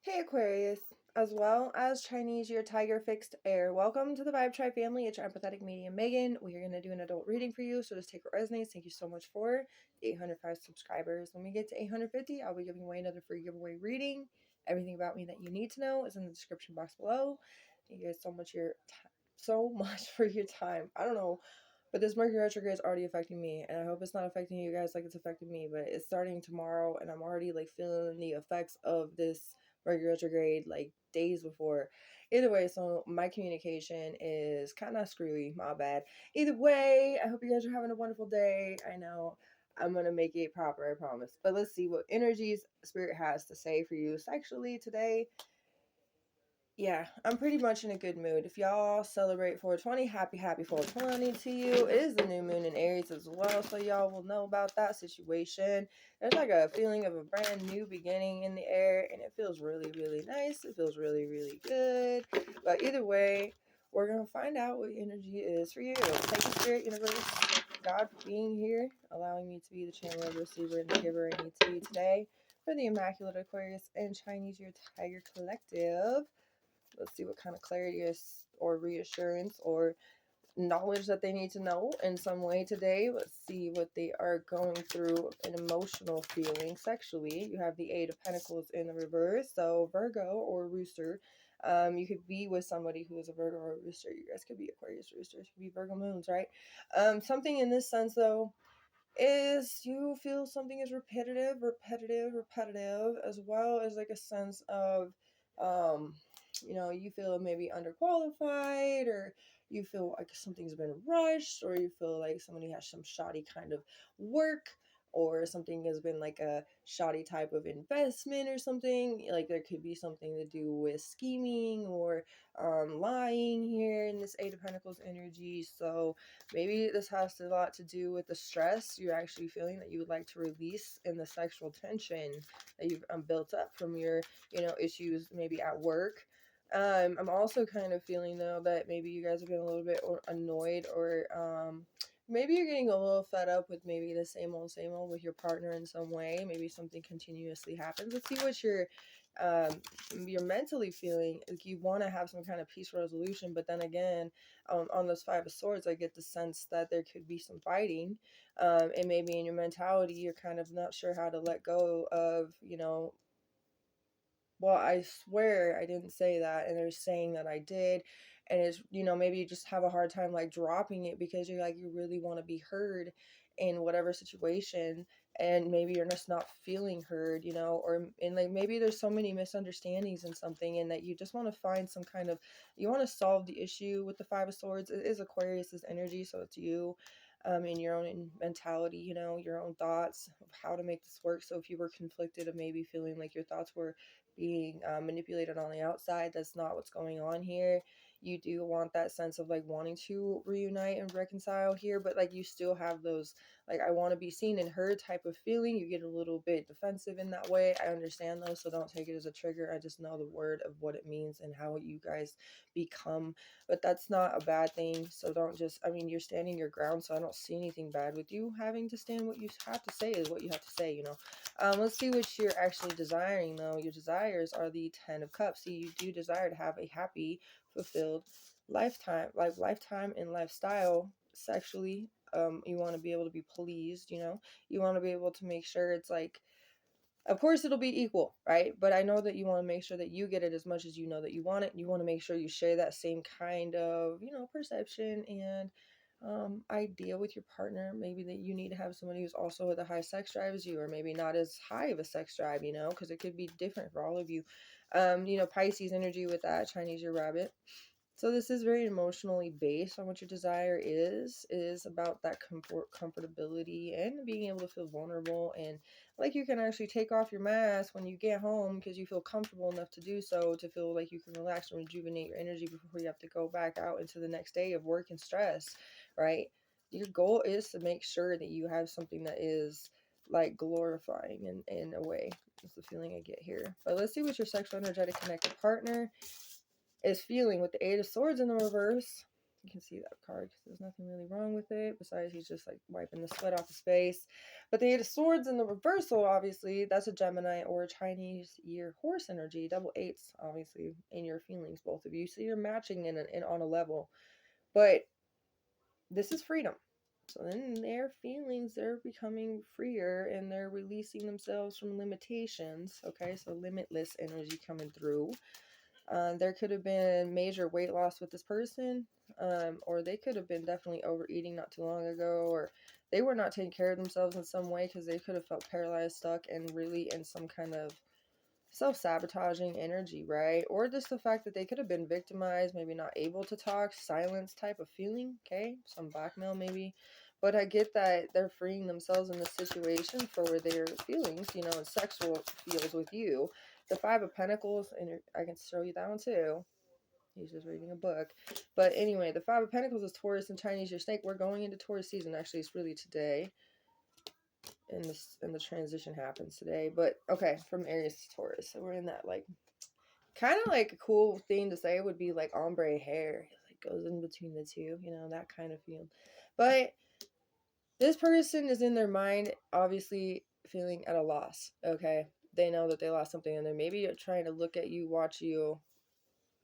Hey Aquarius, as well as Chinese Your Tiger Fixed Air. Welcome to the Vibe Tribe family. It's your empathetic medium Megan. We are going to do an adult reading for you, so just take what resonates. Thank you so much for the 805 subscribers. When we get to 850, I'll be giving away another free giveaway reading. Everything about me that you need to know is in the description box below. Thank you guys so much for your time. I don't know, but this Mercury retrograde is already affecting me, and I hope it's not affecting you guys like it's affecting me. But it's starting tomorrow, and I'm already like feeling the effects of this Mercury retrograde like days before. Either way, so my communication is kind of screwy. My bad. Either way, I hope you guys are having a wonderful day. I know I'm gonna make it proper, I promise. But let's see what energies Spirit has to say for you sexually today. Yeah, I'm pretty much in a good mood. If y'all celebrate 420, happy 420 to you. It is the new moon in Aries as well, so y'all will know about that situation. There's like a feeling of a brand new beginning in the air, and it feels really, really nice. It feels really, really good. But either way, we're going to find out what energy is for you. Thank you, Spirit, Universe, God, for being here, allowing me to be the channel, receiver, and the giver I need to be today for the Immaculate Aquarius and Chinese Your Tiger Collective. Let's see what kind of clarity is, or reassurance or knowledge that they need to know in some way today. Let's see what they are going through an emotional feeling sexually. You have the Eight of Pentacles in the reverse. So Virgo or Rooster. You could be with somebody who is a Virgo or a Rooster. You guys could be Aquarius Roosters. You could be Virgo Moons, right? Something in this sense, though, is you feel something is repetitive, as well as like a sense of, um, you feel maybe underqualified, or you feel like something's been rushed, or you feel like somebody has some shoddy kind of work, or something has been like a shoddy type of investment or something. Like there could be something to do with scheming or lying here in this Eight of Pentacles energy. So maybe this has a lot to do with the stress you're actually feeling that you would like to release, and the sexual tension that you've built up from your, issues maybe at work. I'm also kind of feeling though that maybe you guys have been a little bit annoyed, or maybe you're getting a little fed up with maybe the same old with your partner in some way. Maybe something continuously happens. Let's see what um, you're mentally feeling. Like you want to have some kind of peaceful resolution, but then again, on those Five of Swords, I get the sense that there could be some fighting, and maybe in your mentality, you're kind of not sure how to let go of, well, I swear I didn't say that, and they're saying that I did. And it's, maybe you just have a hard time like dropping it because you're like, you really want to be heard in whatever situation, and maybe you're just not feeling heard, or, and like maybe there's so many misunderstandings in something, and that you just want to find some kind of, you want to solve the issue with the Five of Swords. It is Aquarius's energy, so it's you. In your own mentality, your own thoughts of how to make this work. So if you were conflicted of maybe feeling like your thoughts were being manipulated on the outside, that's not what's going on here. You do want that sense of like wanting to reunite and reconcile here, but like you still have those like, I want to be seen and heard type of feeling. You get a little bit defensive in that way. I understand those, so don't take it as a trigger. I just know the word of what it means and how you guys become, but that's not a bad thing. So don't just, I mean, you're standing your ground, so I don't see anything bad with you having to stand. What you have to say is what you have to say, let's see what you're actually desiring, though. Your desires are the Ten of Cups. See, you do desire to have a happy, fulfilled lifetime and lifestyle sexually. You want to be able to be pleased, you want to be able to make sure it's like, of course it'll be equal, right? But I know that you want to make sure that you get it as much as you know that you want it. You want to make sure you share that same kind of, perception and idea with your partner. Maybe that you need to have somebody who's also with a high sex drive as you, or maybe not as high of a sex drive, because it could be different for all of you. Pisces energy with that Chinese your rabbit. So this is very emotionally based on what your desire is. It is about that comfortability, and being able to feel vulnerable, and like you can actually take off your mask when you get home because you feel comfortable enough to do so, to feel like you can relax and rejuvenate your energy before you have to go back out into the next day of work and stress, right? Your goal is to make sure that you have something that is like glorifying in a way. That's the feeling I get here. But let's see what your sexual energetic connected partner is feeling with the Eight of Swords in the reverse. You can see that card because there's nothing really wrong with it. Besides, he's just like wiping the sweat off his face. But the Eight of Swords in the reversal, obviously, that's a Gemini or a Chinese year horse energy. Double eights, obviously, in your feelings, both of you. So you're matching in on a level. But this is freedom. So in their feelings, they're becoming freer and they're releasing themselves from limitations. Okay, so limitless energy coming through. There could have been major weight loss with this person, or they could have been definitely overeating not too long ago, or they were not taking care of themselves in some way because they could have felt paralyzed, stuck, and really in some kind of self-sabotaging energy, right? Or just the fact that they could have been victimized, maybe not able to talk, silence type of feeling, okay? Some blackmail maybe. But I get that they're freeing themselves in this situation for their feelings, you know, and sexual feels with you. The Five of Pentacles, and I can show you that one too. He's just reading a book. But anyway, the Five of Pentacles is Taurus and Chinese your snake. We're going into Taurus season. Actually, it's really today. And the transition happens today. But okay, from Aries to Taurus. So we're in that like kind of like a cool thing to say would be like ombre hair. It like goes in between the two, you know, that kind of feel. But this person is in their mind obviously feeling at a loss. Okay. They know that they lost something and they're maybe trying to look at you, watch you.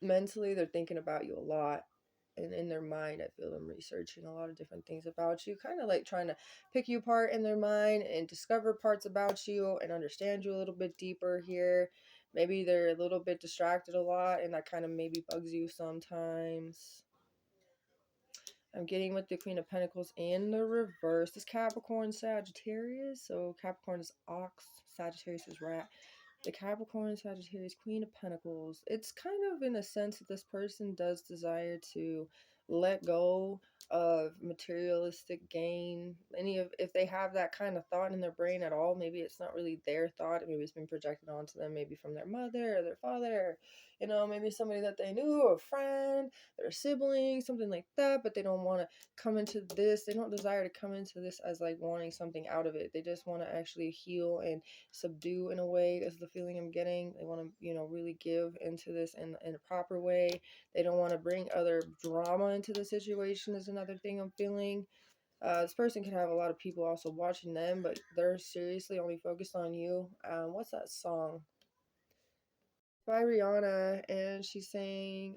Mentally, they're thinking about you a lot. And in their mind, I feel them researching a lot of different things about you, kind of like trying to pick you apart in their mind and discover parts about you and understand you a little bit deeper here. Maybe they're a little bit distracted a lot, and that kind of maybe bugs you sometimes. I'm getting with the Queen of Pentacles in the reverse. This Capricorn, Sagittarius. So Capricorn is ox, Sagittarius is rat. The Capricorn, Sagittarius, Queen of Pentacles. It's kind of in a sense that this person does desire to let go of materialistic gain. If they have that kind of thought in their brain at all, maybe it's not really their thought. Maybe it's been projected onto them, maybe from their mother or their father, or, you know, maybe somebody that they knew, a friend, their sibling, something like that. But they don't want to come into this. They don't desire to come into this as like wanting something out of it. They just want to actually heal and subdue in a way is the feeling I'm getting. They want to, you know, really give into this in a proper way. They don't want to bring other drama into the situation is another thing I'm feeling. This person could have a lot of people also watching them, but they're seriously only focused on you. What's that song? By Rihanna, and she's saying,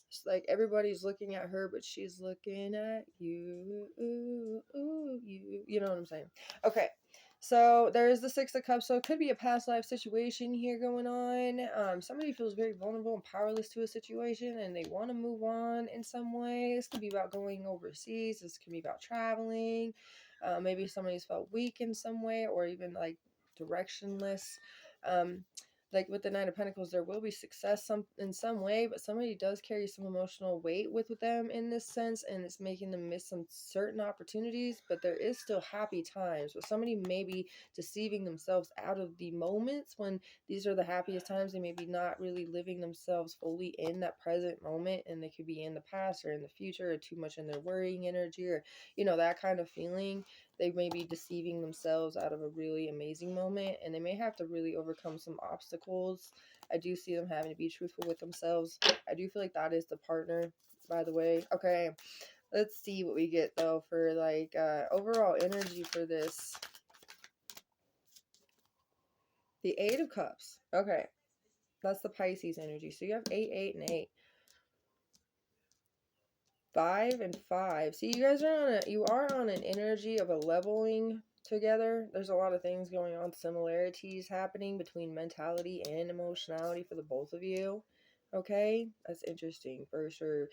it's like everybody's looking at her, but she's looking at you. Ooh, ooh, you know what I'm saying? Okay. So there's the Six of Cups. So it could be a past life situation here going on. Somebody feels very vulnerable and powerless to a situation and they want to move on in some way. This could be about going overseas. This could be about traveling. Maybe somebody's felt weak in some way or even like directionless. Um, like with the Nine of Pentacles, there will be success in some way, but somebody does carry some emotional weight with them in this sense, and it's making them miss some certain opportunities, but there is still happy times. But somebody may be deceiving themselves out of the moments when these are the happiest times. They may be not really living themselves fully in that present moment, and they could be in the past or in the future or too much in their worrying energy or, you know, that kind of feeling. They may be deceiving themselves out of a really amazing moment, and they may have to really overcome some obstacles. I do see them having to be truthful with themselves. I do feel like that is the partner, by the way. Okay, let's see what we get though for like overall energy for this. The Eight of Cups. Okay, that's the Pisces energy. So you have 8, 8, and 8. 5 and 5. See, you are on an energy of a leveling together. There's a lot of things going on, similarities happening between mentality and emotionality for the both of you. Okay, that's interesting for sure.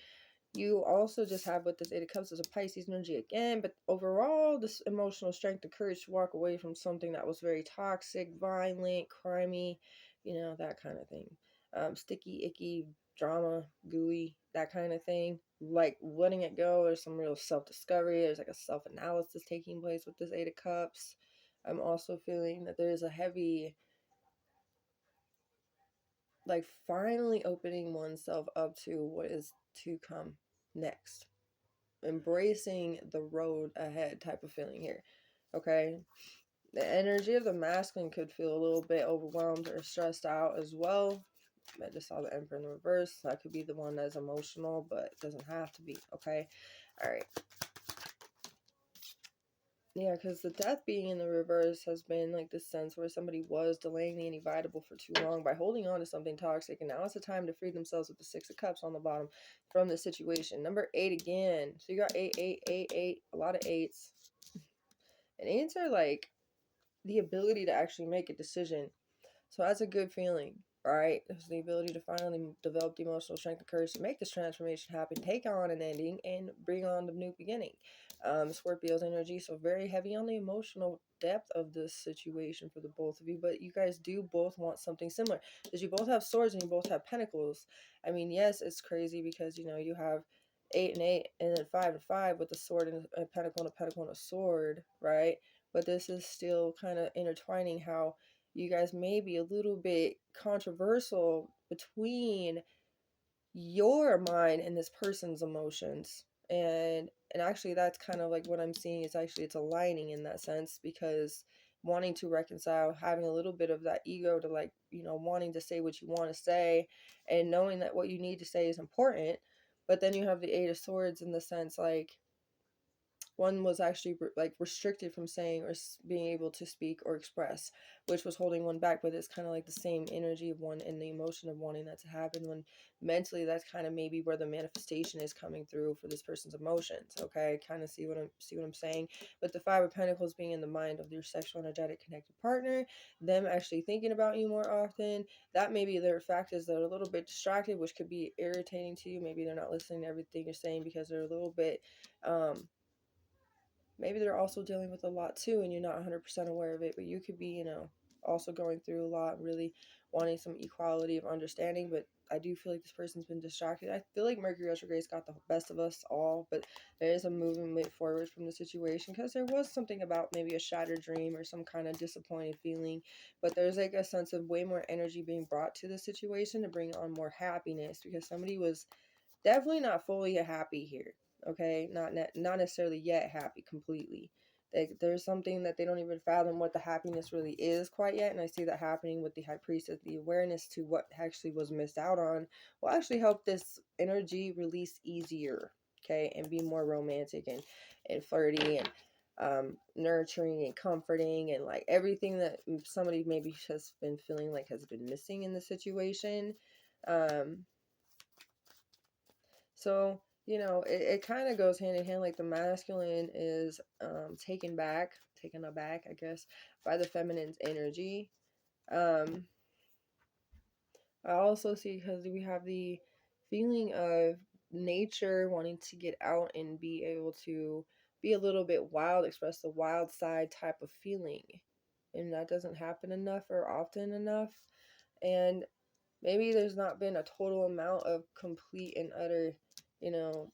You also just have with this Eight of Cups as a Pisces energy again, but overall, this emotional strength and courage to walk away from something that was very toxic, violent, crimey, you know, that kind of thing. Sticky, icky, drama, gooey, that kind of thing. Like letting it go. There's some real self-discovery. There's like a self-analysis taking place with this Eight of Cups. I'm also feeling that there's a heavy, like finally opening oneself up to what is to come next, embracing the road ahead type of feeling here. Okay, the energy of the masculine could feel a little bit overwhelmed or stressed out as well. I just saw the Emperor in the reverse. That could be the one that's emotional, but it doesn't have to be, okay? All right. Yeah, because the Death being in the reverse has been like this sense where somebody was delaying the inevitable for too long by holding on to something toxic, and now it's the time to free themselves with the Six of Cups on the bottom from the situation. Number 8 again. So you got 8, 8, 8, 8, a lot of 8s. And 8s are like the ability to actually make a decision. So that's a good feeling, right? It's the ability to finally develop the emotional strength and courage to make this transformation happen, take on an ending, and bring on the new beginning. Scorpio's energy, so very heavy on the emotional depth of this situation for the both of you, but you guys do both want something similar, because you both have swords and you both have pentacles. I mean, yes, it's crazy because, you know, you have 8 and 8 and then 5 and 5 with a sword and a pentacle and a sword, right? But this is still kind of intertwining how you guys may be a little bit controversial between your mind and this person's emotions. And actually that's kind of like what I'm seeing is actually it's aligning in that sense, because wanting to reconcile, having a little bit of that ego to, like, you know, wanting to say what you want to say and knowing that what you need to say is important. But then you have the 8 of Swords in the sense like one was actually like restricted from saying or being able to speak or express, which was holding one back. But it's kind of like the same energy of one and the emotion of wanting that to happen, when mentally that's kind of maybe where the manifestation is coming through for this person's emotions. Okay, kind of see what I'm saying. But the 5 of Pentacles being in the mind of your sexual energetic connected partner, them actually thinking about you more often, that maybe there are factors that are a little bit distracted, which could be irritating to you. Maybe they're not listening to everything you're saying because they're a little bit maybe they're also dealing with a lot too and you're not 100% aware of it, but you could be, you know, also going through a lot, really wanting some equality of understanding. But I do feel like this person's been distracted. I feel like Mercury retrograde's got the best of us all, but there is a movement forward from the situation, because there was something about maybe a shattered dream or some kind of disappointed feeling, but there's like a sense of way more energy being brought to the situation to bring on more happiness, because somebody was definitely not fully happy here. Okay, not necessarily yet happy completely. There's something that they don't even fathom what the happiness really is quite yet, and I see that happening with the High Priestess. The awareness to what actually was missed out on will actually help this energy release easier, okay, and be more romantic and flirty and nurturing and comforting, and like everything that somebody maybe has been feeling like has been missing in the situation. So, you know, it kind of goes hand in hand. Like the masculine is taken aback, I guess, by the feminine's energy. I also see, because we have the feeling of nature wanting to get out and be able to be a little bit wild, express the wild side type of feeling. And that doesn't happen enough or often enough. And maybe there's not been a total amount of complete and utter, you know,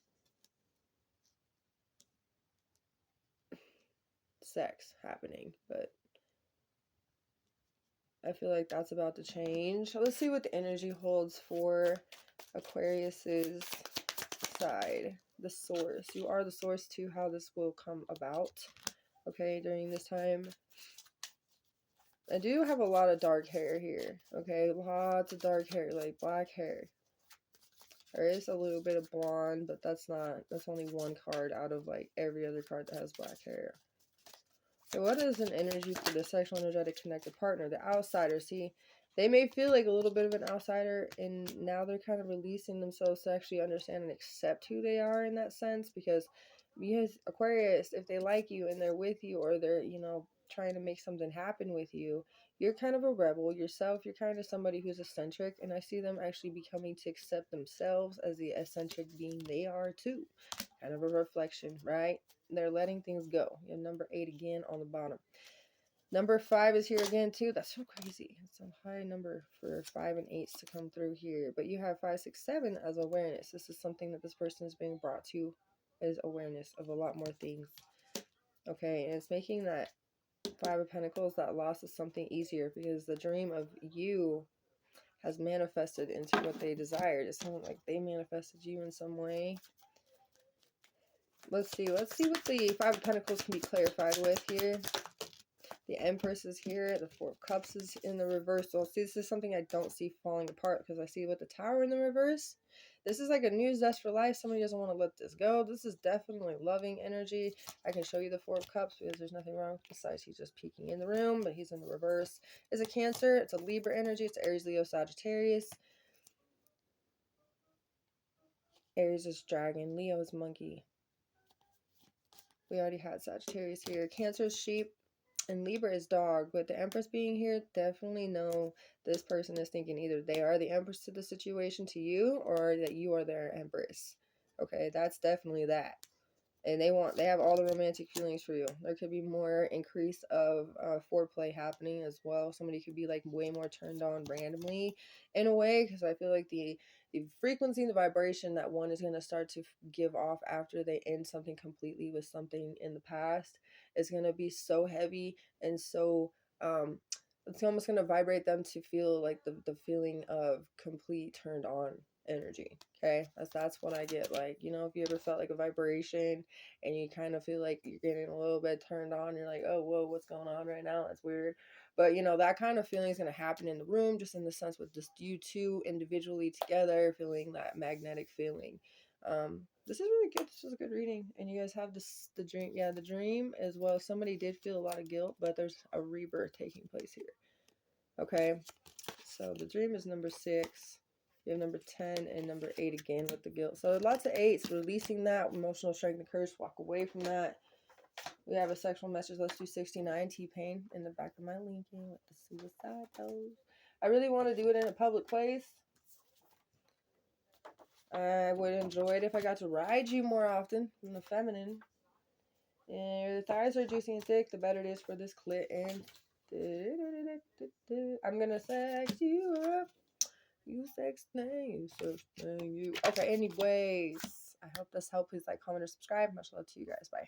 sex happening, but I feel like that's about to change. So let's see what the energy holds for Aquarius's side. The source. You are the source to how this will come about, okay, during this time. I do have a lot of dark hair here, okay, lots of dark hair, like black hair. There is a little bit of blonde, but that's only one card out of like every other card that has black hair. So what is an energy for the sexual energetic connected partner? The outsider. See, they may feel like a little bit of an outsider, and now they're kind of releasing themselves to actually understand and accept who they are in that sense. Because Aquarius, if they like you and they're with you, or they're, you know, trying to make something happen with you, you're kind of a rebel yourself. You're kind of somebody who's eccentric, and I see them actually becoming to accept themselves as the eccentric being they are too. Kind of a reflection, right? They're letting things go. You have number 8 again on the bottom. Number 5 is here again too. That's so crazy. It's a high number for 5 and 8s to come through here. But you have 5, 6, 7 as awareness. This is something that this person is being brought to, is awareness of a lot more things. Okay, and it's making that 5 of Pentacles, that loss, is something easier, because the dream of you has manifested into what they desired. It's something like they manifested you in some way. Let's see what the 5 of Pentacles can be clarified with here. The Empress is here. The Four of Cups is in the reversal. See, this is something I don't see falling apart because I see with the Tower in the reverse. This is like a new zest for life. Somebody doesn't want to let this go. This is definitely loving energy. I can show you the Four of Cups because there's nothing wrong. Besides, he's just peeking in the room, but he's in the reverse. It's a Cancer. It's a Libra energy. It's Aries, Leo, Sagittarius. Aries is dragon. Leo is monkey. We already had Sagittarius here. Cancer is sheep. And Libra is dog. But the Empress being here, definitely know this person is thinking either they are the Empress to the situation to you, or that you are their Empress. Okay, that's definitely that. And they have all the romantic feelings for you. There could be more increase of foreplay happening as well. Somebody could be like way more turned on randomly in a way, because I feel like the frequency and the vibration that one is going to start to give off after they end something completely with something in the past is going to be so heavy and so it's almost going to vibrate them to feel like the feeling of complete turned on energy. Okay, that's what I get. Like, you know, if you ever felt like a vibration and you kind of feel like you're getting a little bit turned on, you're like, oh, whoa, what's going on right now? That's weird. But you know, that kind of feeling is going to happen in the room, just in the sense with just you two individually together feeling that magnetic feeling. This is really good. This is a good reading. And you guys have this, the dream. Yeah, the dream as well. Somebody did feel a lot of guilt, but there's a rebirth taking place here. Okay, so the dream is number 6. You have number 10 and number 8 again with the guilt. So lots of 8s, releasing that, emotional strength and courage, walk away from that. We have a sexual message. Let's do 69, T-Pain in the back of my linking with the suicide toes. I really want to do it in a public place. I would enjoy it if I got to ride you more often from the feminine. And the thighs are juicy and thick, the better it is for this clit. And I'm going to sex you up. You sex thing, you. Okay, anyways, I hope this helped. Please like, comment, or subscribe. Much love to you guys. Bye.